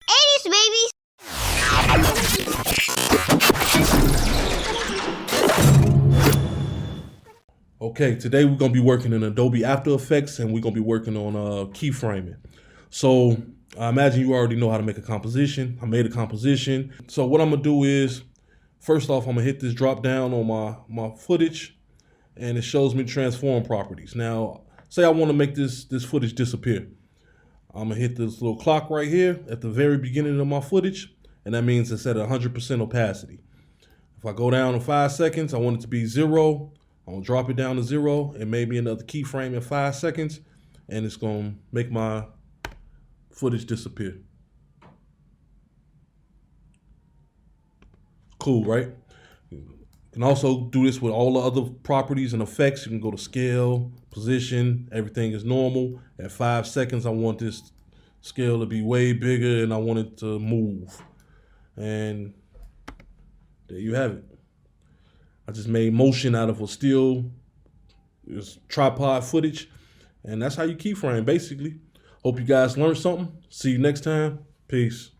80s, babies! Okay, today we're gonna be working in Adobe After Effects and we're gonna be working on keyframing. So I imagine you already know how to make a composition. I made a composition. So what I'm gonna do is, first off, I'm gonna hit this drop down on my footage and it shows me transform properties. Now, say I wanna make this footage disappear. I'm gonna hit this little clock right here at the very beginning of my footage, and that means it's at 100% opacity. If I go down to 5 seconds, I want it to be 0. I'm gonna drop it down to 0 and maybe another keyframe in 5 seconds, and it's gonna make my footage disappear. Cool, right? You can also do this with all the other properties and effects. You can go to scale, position, everything is normal. At 5 seconds, I want this scale to be way bigger and I want it to move. And there you have it. I just made motion out of a still tripod footage, and that's how you keyframe basically. Hope you guys learned something. See you next time. Peace.